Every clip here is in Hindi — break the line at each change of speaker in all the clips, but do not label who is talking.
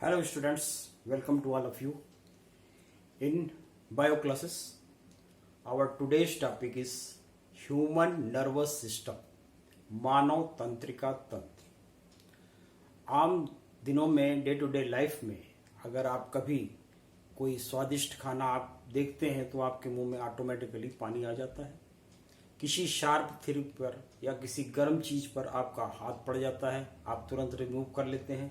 Hello students, welcome to all of you. In bio classes, our today's topic is human nervous system, मानव तंत्रिका तंत्र। आम दिनों में डे टू डे लाइफ में अगर आप कभी कोई स्वादिष्ट खाना आप देखते हैं तो आपके मुंह में ऑटोमेटिकली पानी आ जाता है। किसी शार्प थिंग पर या किसी गर्म चीज पर आपका हाथ पड़ जाता है, आप तुरंत रिमूव कर लेते हैं।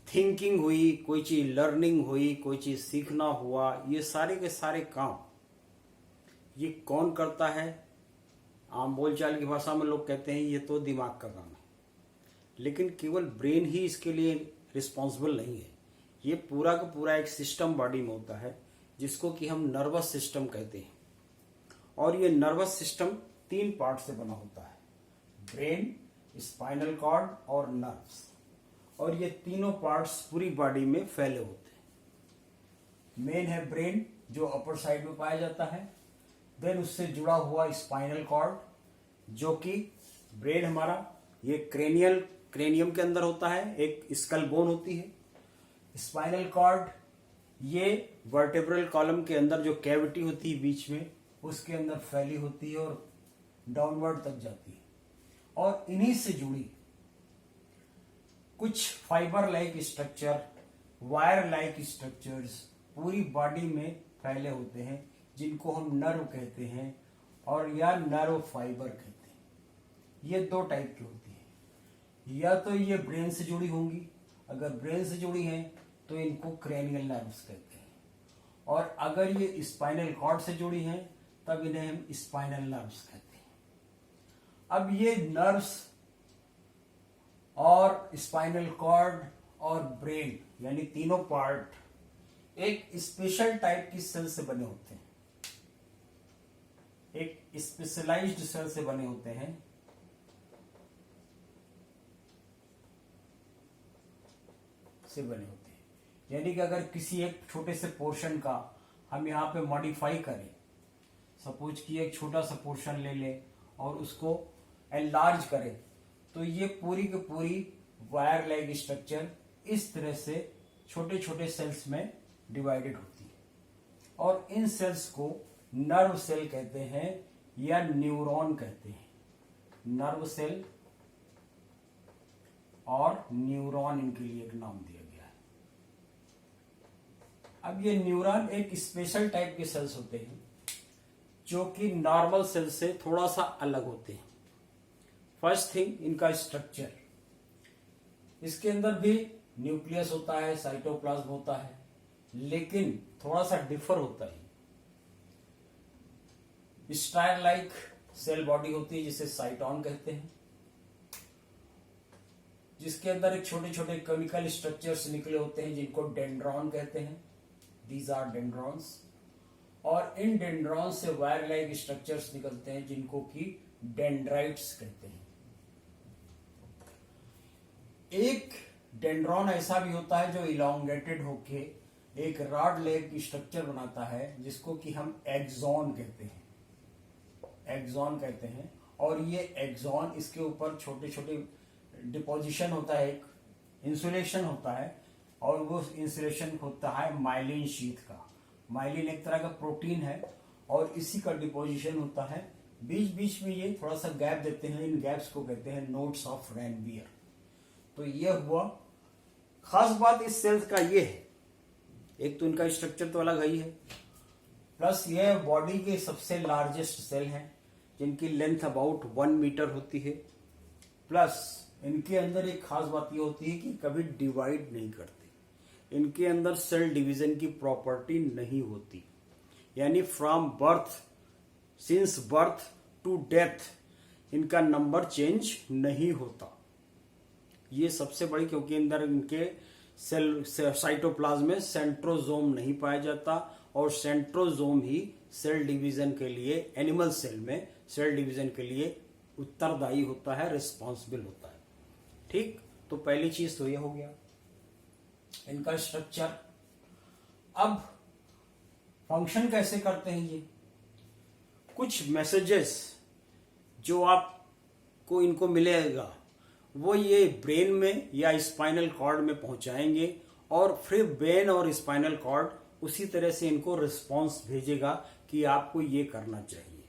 थिंकिंग हुई, कोई चीज लर्निंग हुई, कोई चीज सीखना हुआ, ये सारे के सारे काम ये कौन करता है? आम बोलचाल की भाषा में लोग कहते हैं ये तो दिमाग का काम है, लेकिन केवल ब्रेन ही इसके लिए रिस्पॉन्सिबल नहीं है। ये पूरा का पूरा एक सिस्टम बॉडी में होता है जिसको कि हम नर्वस सिस्टम कहते हैं। और ये नर्वस सिस्टम 3 पार्ट से बना होता है, ब्रेन, स्पाइनल कॉर्ड और नर्व्स। और ये तीनों पार्ट्स पूरी बॉडी में फैले होते हैं। मेन है ब्रेन जो अपर साइड में पाया जाता है, देन उससे जुड़ा हुआ स्पाइनल कॉर्ड जो कि ब्रेन हमारा ये क्रेनियम के अंदर होता है, एक स्कल बोन होती है। स्पाइनल कॉर्ड ये वर्टेब्रल कॉलम के अंदर जो कैविटी होती है बीच में, उसके अंदर फैली होती है और डाउनवर्ड तक जाती है। और इन्हीं से जुड़ी कुछ fibre like structure, wire like structures पूरी बॉडी में फैले होते हैं जिनको हम नर्व कहते हैं और या नर्व फाइबर कहते हैं। ये 2 टाइप की होती है, या तो ये ब्रेन से जुड़ी होंगी, अगर ब्रेन से जुड़ी हैं तो इनको क्रेनियल नर्व्स कहते हैं, और अगर ये स्पाइनल कॉर्ड से जुड़ी हैं तब इन्हें हम स्पाइनल नर्व्स कहते हैं। अब ये नर्व्स और स्पाइनल कॉर्ड और ब्रेन यानी तीनों पार्ट एक स्पेशल टाइप की सेल से बने होते हैं, एक स्पेशलाइज्ड सेल से बने होते हैं। यानी कि अगर किसी एक छोटे से पोर्शन का हम यहाँ पे मॉडिफाई करें, सपोज कि एक छोटा सा पोर्शन ले लें और उसको एनलार्ज करें, तो ये पूरी की पूरी वायर लाइक स्ट्रक्चर इस तरह से छोटे छोटे सेल्स में डिवाइडेड होती है। और इन सेल्स को नर्व सेल कहते हैं या न्यूरॉन कहते हैं। नर्व सेल और न्यूरॉन इनके लिए एक नाम दिया गया है। अब ये न्यूरॉन एक स्पेशल टाइप के सेल्स होते हैं जो कि नॉर्मल सेल से थोड़ा सा अलग होते हैं। फर्स्ट थिंग, इनका स्ट्रक्चर। इसके अंदर भी न्यूक्लियस होता है, साइटोप्लाज्म होता है, लेकिन थोड़ा सा डिफर होता है। स्टार लाइक सेल बॉडी होती है जिसे साइटोन कहते हैं, जिसके अंदर एक छोटे छोटे केमिकल स्ट्रक्चर्स निकले होते हैं जिनको डेंड्रॉन कहते हैं। These are dendrons. और इन डेंड्रॉन से वायर लाइक स्ट्रक्चर्स निकलते हैं जिनको कि डेंड्राइट्स कहते हैं। एक डेंड्रॉन ऐसा भी होता है जो इलॉन्गेटेड होके एक रॉड लाइक स्ट्रक्चर बनाता है जिसको कि हम एक्सॉन कहते हैं। और ये एक्सॉन, इसके ऊपर छोटे छोटे डिपोजिशन होता है, एक इंसुलेशन होता है, और वो इंसुलेशन होता है माइलिन शीथ का। माइलिन एक तरह का प्रोटीन है और इसी का डिपोजिशन होता है। बीच बीच में ये थोड़ा सा गैप देते हैं, इन गैप्स को कहते हैं नोड्स ऑफ रेनबियर। तो ये हुआ। खास बात इस सेल्स का ये है, एक तो इनका स्ट्रक्चर तो अलग ही है, प्लस ये बॉडी के सबसे लार्जेस्ट सेल हैं जिनकी लेंथ अबाउट 1 मीटर होती है। प्लस इनके अंदर एक खास बात ये होती है कि कभी डिवाइड नहीं करते। इनके अंदर सेल डिवीजन की प्रॉपर्टी नहीं होती, यानी from birth, since birth to death इनका नंबर चेंज नहीं होता। ये सबसे बड़ी, क्योंकि अंदर इनके सेल साइटोप्लाज्म में सेंट्रोजोम नहीं पाया जाता, और सेंट्रोजोम ही सेल डिवीजन के लिए, एनिमल सेल में सेल डिवीजन के लिए उत्तरदायी होता है, रिस्पॉन्सिबल होता है। ठीक, तो पहली चीज तो ये हो गया इनका स्ट्रक्चर। अब फंक्शन कैसे करते हैं ये? कुछ मैसेजेस जो आपको इनको मिलेगा वो ये ब्रेन में या स्पाइनल कॉर्ड में पहुंचाएंगे और फिर ब्रेन और स्पाइनल कॉर्ड उसी तरह से इनको रिस्पॉन्स भेजेगा कि आपको ये करना चाहिए।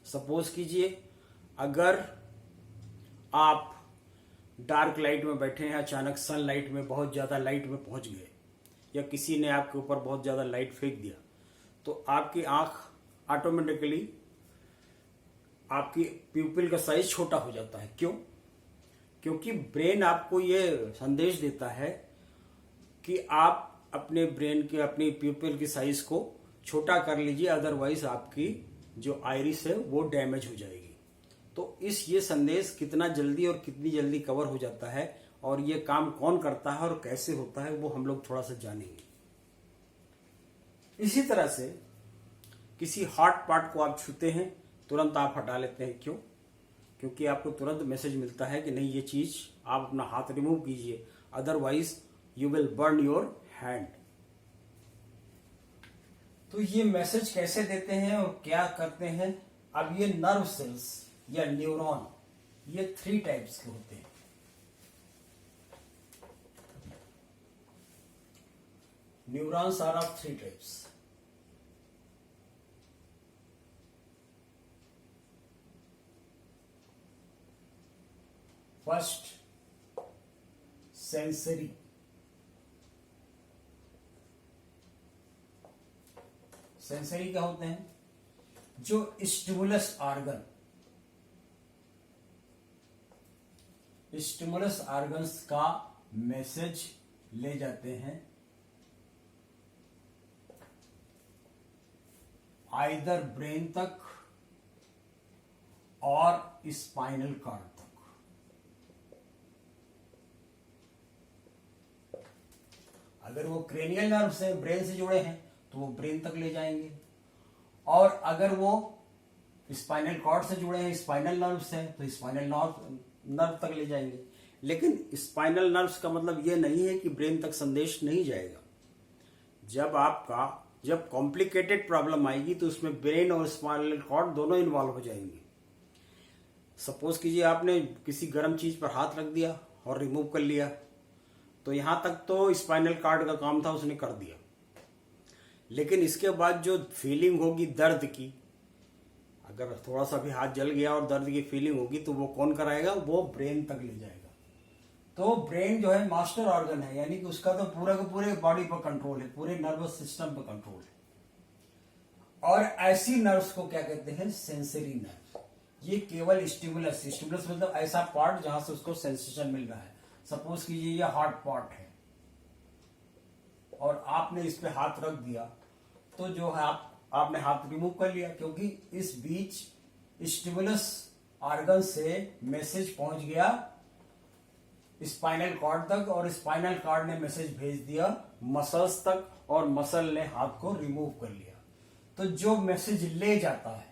सपोज कीजिए अगर आप डार्क लाइट में बैठे हैं, अचानक सनलाइट में बहुत ज्यादा लाइट में पहुंच गए या किसी ने आपके ऊपर बहुत ज्यादा लाइट फेंक दिया, तो आपकी आंख ऑटोमेटिकली आपकी प्यूपिल का साइज छोटा हो जाता है। क्यों? क्योंकि ब्रेन आपको ये संदेश देता है कि आप अपने ब्रेन के अपनी प्यूपिल की साइज को छोटा कर लीजिए, अदरवाइज आपकी जो आइरिस है वो डैमेज हो जाएगी। तो ये संदेश कितना जल्दी और कितनी जल्दी कवर हो जाता है और ये काम कौन करता है और कैसे होता है वो हम लोग थोड़ा सा जानेंगे। इसी तरह से किसी हॉट पार्ट को आप छूते हैं, तुरंत आप हटा लेते हैं। क्यों? क्योंकि आपको तुरंत मैसेज मिलता है कि नहीं, ये चीज आप अपना हाथ रिमूव कीजिए, otherwise you will burn your hand. तो ये मैसेज कैसे देते हैं और क्या करते हैं? अब ये नर्व सेल्स या न्यूरॉन, ये 3 टाइप्स के होते हैं। Neurons are of 3 types. First, sensory. Sensory क्या होते हैं? जो स्टिमुलस ऑर्गन, स्टिमुलस ऑर्गन्स का मैसेज ले जाते हैं आइदर ब्रेन तक और स्पाइनल कॉर्ड तक। अगर वो क्रेनियल नर्व से ब्रेन से जुड़े हैं तो वो ब्रेन तक ले जाएंगे, और अगर वो स्पाइनल कॉर्ड से जुड़े हैं, स्पाइनल नर्व से, तो स्पाइनल नर्व तक ले जाएंगे। लेकिन स्पाइनल नर्व्स का मतलब ये नहीं है कि ब्रेन तक संदेश नहीं जाएगा। जब कॉम्प्लिकेटेड प्रॉब्लम आएगी तो उसमें ब्रेन और स्पाइनल कॉर्ड दोनों इन्वॉल्व हो जाएंगे। सपोज कीजिए आपने किसी गर्म चीज पर हाथ रख दिया और रिमूव कर लिया, तो यहां तक तो स्पाइनल कॉर्ड का काम था, उसने कर दिया। लेकिन इसके बाद जो फीलिंग होगी दर्द की, अगर थोड़ा सा भी हाथ जल गया और दर्द की फीलिंग होगी तो वो कौन कराएगा? वो ब्रेन तक ले जाएगा। तो ब्रेन जो है मास्टर ऑर्गन है, यानी कि उसका तो पूरा का पूरे बॉडी पर कंट्रोल है, पूरे नर्वस सिस्टम पर कंट्रोल है। और ऐसी नर्व्स को क्या कहते हैं? Sensory nerve. ये केवल स्टिमुलस मतलब ऐसा पार्ट जहां से उसको सेंसेशन मिल रहा है। सपोज कीजिए ये हार्ट पार्ट है और आपने इस पे हाथ रख दिया, तो जो है आपने हाथ रिमूव कर लिया, क्योंकि इस बीच स्टिमुलस ऑर्गन से मैसेज पहुंच गया स्पाइनल कॉर्ड तक, और स्पाइनल कॉर्ड ने मैसेज भेज दिया मसल्स तक, और मसल ने हाथ को रिमूव कर लिया। तो जो मैसेज ले जाता है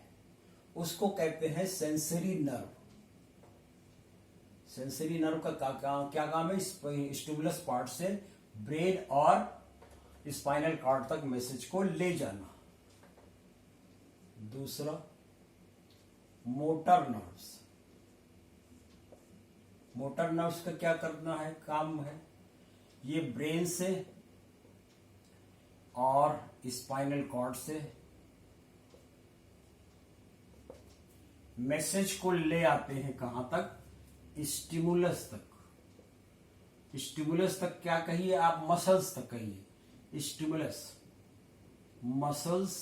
उसको कहते हैं सेंसरी नर्व। सेंसरी नर्व का क्या काम है? स्टिमुलस पार्ट से ब्रेन और स्पाइनल कॉर्ड तक मैसेज को ले जाना। दूसरा, मोटर नर्व्स। मोटर नर्व्स का क्या करना है? काम है ये ब्रेन से और स्पाइनल कॉर्ड से मैसेज को ले आते हैं कहां तक? स्टिमुलस तक। स्टिमुलस तक क्या कहिए आप? मसल्स तक कहिए। Stimulus, muscles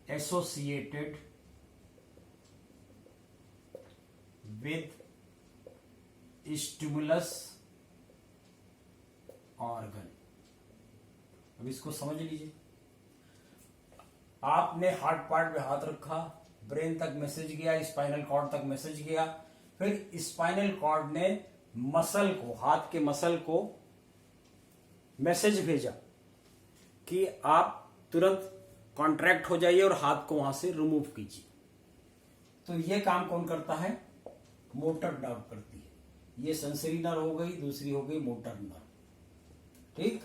associated with stimulus organ. अब इसको समझ लीजिए। आपने हार्ट पार्ट पे हाथ रखा, ब्रेन तक मैसेज गया, स्पाइनल कॉर्ड तक मैसेज गया, फिर स्पाइनल कॉर्ड ने मसल को, हाथ के मसल को मैसेज भेजा कि आप तुरंत कॉन्ट्रैक्ट हो जाइए और हाथ को वहां से रिमूव कीजिए। तो ये काम कौन करता है? मोटर नर्व करती है। ये सेंसरी नर्व हो गई, दूसरी हो गई मोटर नर्व। ठीक,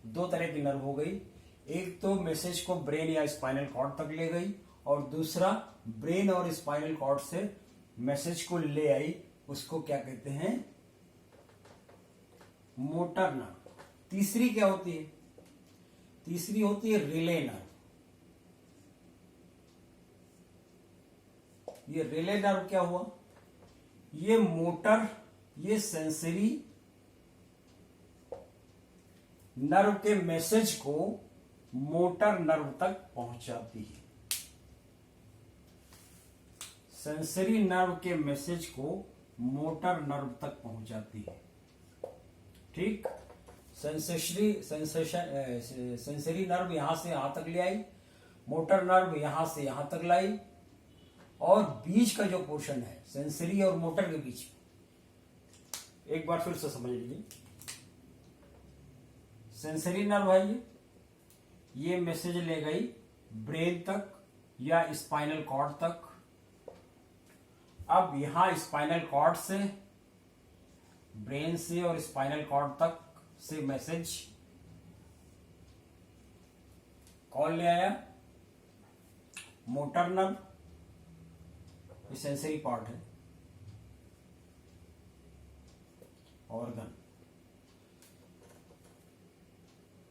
दो तरह की नर्व हो गई। एक तो मैसेज को ब्रेन या स्पाइनल कॉर्ड तक ले गई, और दूसरा ब्रेन और स्पाइनल कॉर्ड से मैसेज को ले आई उसको क्या कहते हैं, मोटर नर्व। तीसरी क्या होती है, तीसरी होती है रिले नर्व। ये रिले नर्व क्या हुआ, ये मोटर, ये सेंसरी नर्व के मैसेज को मोटर नर्व तक पहुंचाती है। सेंसरी नर्व के मैसेज को मोटर नर्व तक पहुंचाती है। ठीक, सेंसरी नर्व यहां से यहां तक ले आई, मोटर नर्व यहां से यहां तक लाई, और बीच का जो पोर्शन है सेंसरी और मोटर के बीच, एक बार फिर से समझ लीजिए। सेंसरी नर्व है ये मैसेज ले गई ब्रेन तक या स्पाइनल कॉर्ड तक। अब यहां स्पाइनल कॉर्ड से, ब्रेन से और स्पाइनल कॉर्ड तक से मैसेज कौन ले आया, मोटर नर्व, ये सेंसरी पार्ट है, ऑर्गन।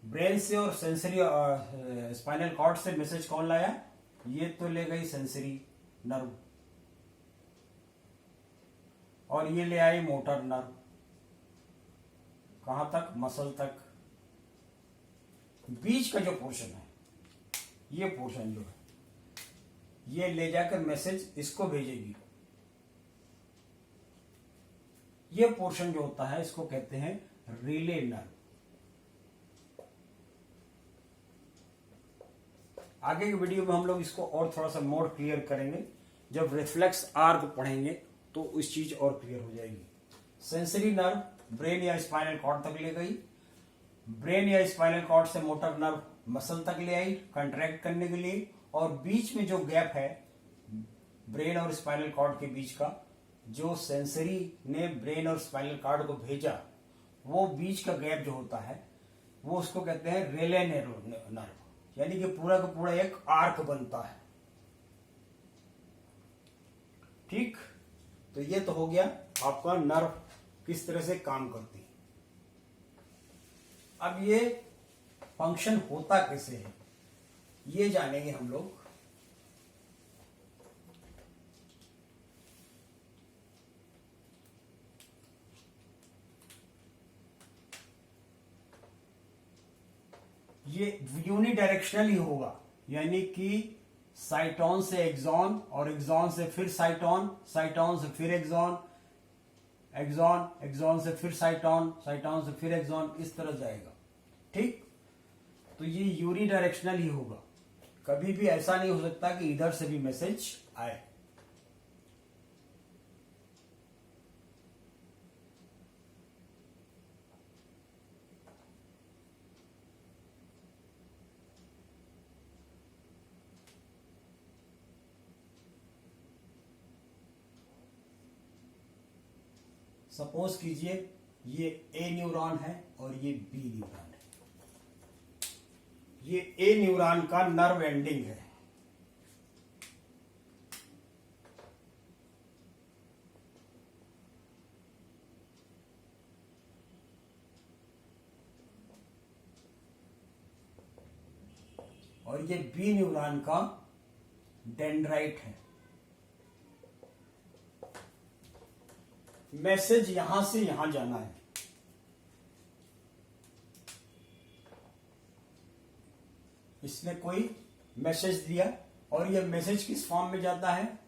ब्रेन से और सेंसरी स्पाइनल कॉर्ड से मैसेज कौन लाया, ये तो ले गई सेंसरी नर्व, और ये ले आई मोटर नर्व। कहां तक, मसल तक। बीच का जो पोर्शन है, ये पोर्शन जो है, ये ले जाकर मैसेज इसको भेजेगी। ये पोर्शन जो होता है इसको कहते हैं रिले नर्व। आगे की वीडियो में हम लोग इसको और थोड़ा सा मोर क्लियर करेंगे। जब रिफ्लेक्स आर्क पढ़ेंगे तो इस चीज और क्लियर हो जाएगी। सेंसरी नर्व ब्रेन या स्पाइनल कॉर्ड तक ले गई, ब्रेन या स्पाइनल कॉर्ड से मोटर नर्व मसल तक ले आई कंट्रैक्ट करने के लिए, और बीच में जो गैप है ब्रेन और स्पाइनल कॉर्ड के बीच का, जो सेंसरी ने ब्रेन और स्पाइनल कॉर्ड को भेजा, वो बीच का गैप जो होता है वो उसको कहते हैं रिले नर्व। यानी कि पूरा का पूरा एक आर्क बनता है। ठीक, तो ये तो हो गया आपका नर्व किस तरह से काम करती है। अब ये फंक्शन होता कैसे है ये जानेंगे हम लोग। ये यूनिडायरेक्शनल ही होगा, यानी कि साइटोन से एक्सॉन, और एक्सॉन से फिर साइटोन, साइटोन से फिर एक्सॉन, एक्सॉन, एक्सॉन से फिर साइटोन, साइटोन से फिर एक्सॉन, इस तरह जाएगा। ठीक, तो ये यूनिडायरेक्शनल ही होगा। कभी भी ऐसा नहीं हो सकता कि इधर से भी मैसेज आए। सपोज कीजिए ये ए न्यूरॉन है और ये बी न्यूरॉन है। ये ए न्यूरॉन का नर्व एंडिंग है, और ये बी न्यूरॉन का डेंड्राइट है। मैसेज यहां से यहां जाना है। इसने कोई मैसेज दिया, और यह मैसेज किस फॉर्म में जाता है,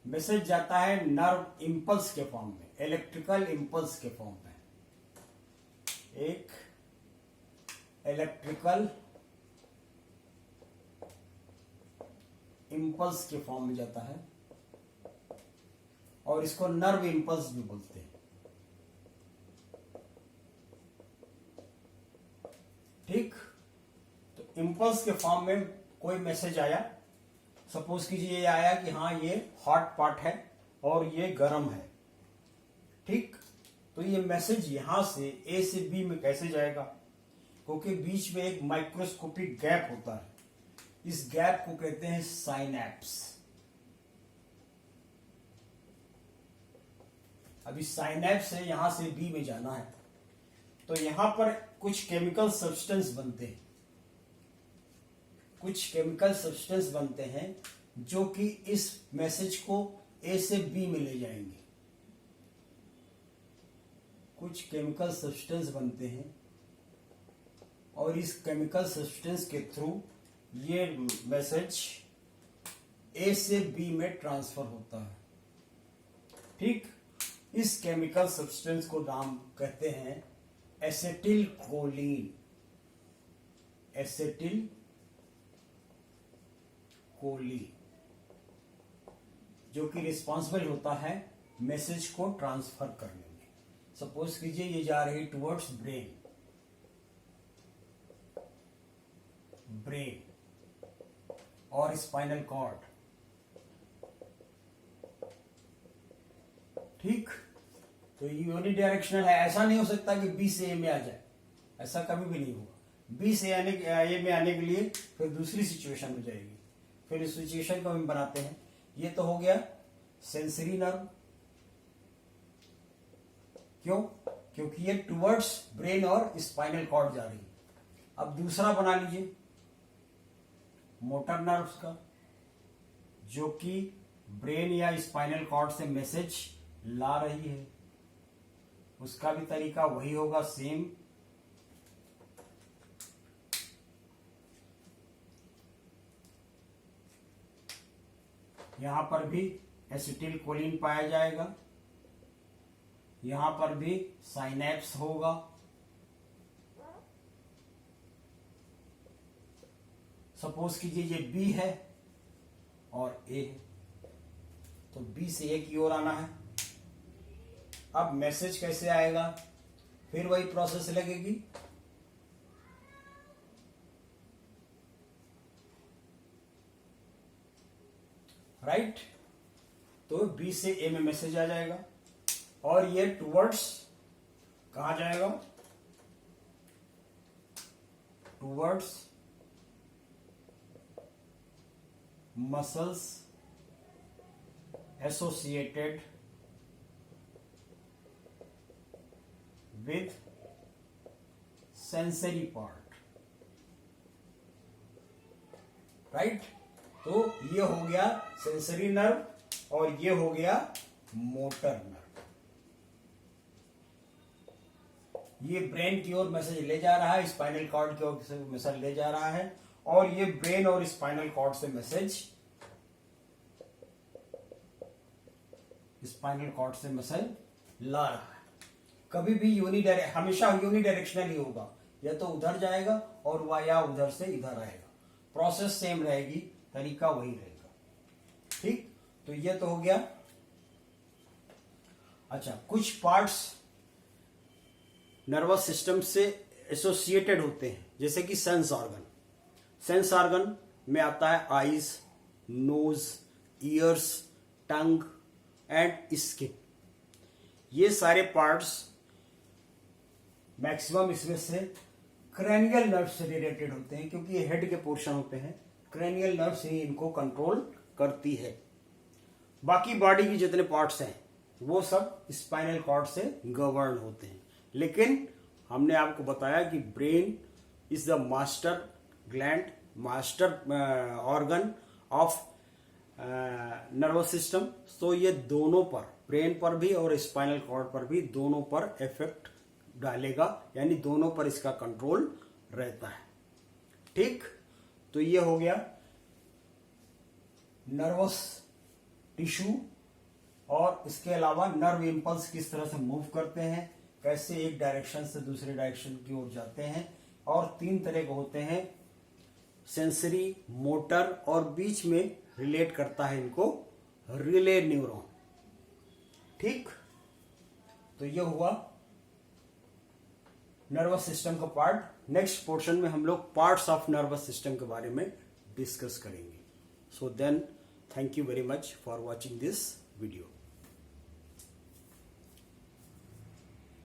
मैसेज जाता है नर्व इंपल्स के फॉर्म में, इलेक्ट्रिकल इंपल्स के फॉर्म में। एक इलेक्ट्रिकल इंपल्स के फॉर्म में जाता है, और इसको नर्व इंपल्स भी बोलते हैं। ठीक, तो इंपल्स के फॉर्म में कोई मैसेज आया, सपोज कीजिए ये आया कि हाँ ये हॉट पार्ट है और ये गर्म है। ठीक, तो ये मैसेज यहां से ए से बी में कैसे जाएगा, क्योंकि बीच में एक माइक्रोस्कोपिक गैप होता है। इस गैप को कहते हैं साइनैप्स। अभी साइनैप्स है, यहां से बी में जाना है, तो यहां पर कुछ केमिकल सब्सटेंस बनते हैं, कुछ केमिकल सब्सटेंस बनते हैं जो कि इस मैसेज को ए से बी में ले जाएंगे। कुछ केमिकल सब्सटेंस बनते हैं और इस केमिकल सब्सटेंस के थ्रू ये मैसेज ए से बी में ट्रांसफर होता है। ठीक, इस केमिकल सब्सटेंस को नाम कहते हैं एसिटिल कोलिन। एसिटिल कोलिन जो कि रिस्पॉन्सिबल होता है मैसेज को ट्रांसफर करने में। सपोज कीजिए ये जा रही टुवर्ड्स ब्रेन, और स्पाइनल कॉर्ड। ठीक, तो ये यूनिडायरेक्शनल है, ऐसा नहीं हो सकता कि बी से ए में आ जाए, ऐसा कभी भी नहीं होगा। बी से ए में आने के लिए फिर दूसरी सिचुएशन हो जाएगी, फिर इस सिचुएशन को हम बनाते हैं। ये तो हो गया सेंसरी नर्व, क्यों? क्योंकि ये टुवर्ड्स ब्रेन और स्पाइनल कॉर्ड जा रही है। अब दूसरा बना लीजिए मोटर नर्व्स का, जो कि ब्रेन या स्पाइनल कॉर्ड से मैसेज ला रही है। उसका भी तरीका वही होगा, सेम। यहां पर भी एसिटिल कोलिन पाया जाएगा, यहां पर भी साइनैप्स होगा। सपोज कीजिए ये बी है और ए है, तो बी से ए की ओर आना है। अब मैसेज कैसे आएगा? फिर वही प्रोसेस लगेगी। राइट, तो बी से ए में मैसेज आ जाएगा और ये टुवर्ड्स कहां जाएगा? Towards muscles associated with sensory part. Right, तो ये हो गया सेंसरी नर्व और ये हो गया मोटर नर्व। ये ब्रेन की ओर मैसेज ले जा रहा है, स्पाइनल कॉर्ड की ओर से मैसेज ले जा रहा है, और ये ब्रेन और स्पाइनल कॉर्ड से मैसेज ला रहा है। कभी भी हमेशा यूनिडायरेक्शनल ही होगा, या तो उधर जाएगा और या उधर से इधर आएगा। प्रोसेस सेम रहेगी, तरीका वही रहेगा। ठीक, तो ये तो हो गया। अच्छा, कुछ पार्ट्स नर्वस सिस्टम से एसोसिएटेड होते हैं, जैसे कि सेंस ऑर्गन। सेंस ऑर्गन में आता है eyes, nose, ears, tongue and skin. ये सारे पार्ट्स मैक्सिमम इसमें से क्रैनियल नर्व से रिलेटेड होते हैं, क्योंकि ये हेड के पोर्शन होते हैं। क्रैनियल नर्व ही इनको कंट्रोल करती है। बाकी बॉडी की जितने पार्ट्स हैं वो सब स्पाइनल कॉर्ड से गवर्न होते हैं। लेकिन हमने आपको बताया कि brain is the master gland, master organ of nervous system. तो ये दोनों पर, ब्रेन पर भी और स्पाइनल कॉर्ड पर भी, दोनों पर इफेक्ट डालेगा, यानी दोनों पर इसका कंट्रोल रहता है। ठीक, तो ये हो गया नर्वस टिश्यू। और इसके अलावा नर्व इंपल्स किस तरह से मूव करते हैं, कैसे एक डायरेक्शन से दूसरे डायरेक्शन की ओर जाते हैं, और 3 तरह के होते हैं, सेंसरी, मोटर, और बीच में रिलेट करता है इनको रिले न्यूरॉन। ठीक, तो ये हुआ नर्वस सिस्टम का पार्ट। नेक्स्ट पोर्शन में हम लोग पार्ट्स ऑफ नर्वस सिस्टम के बारे में डिस्कस करेंगे। So then, thank you very much for watching this video.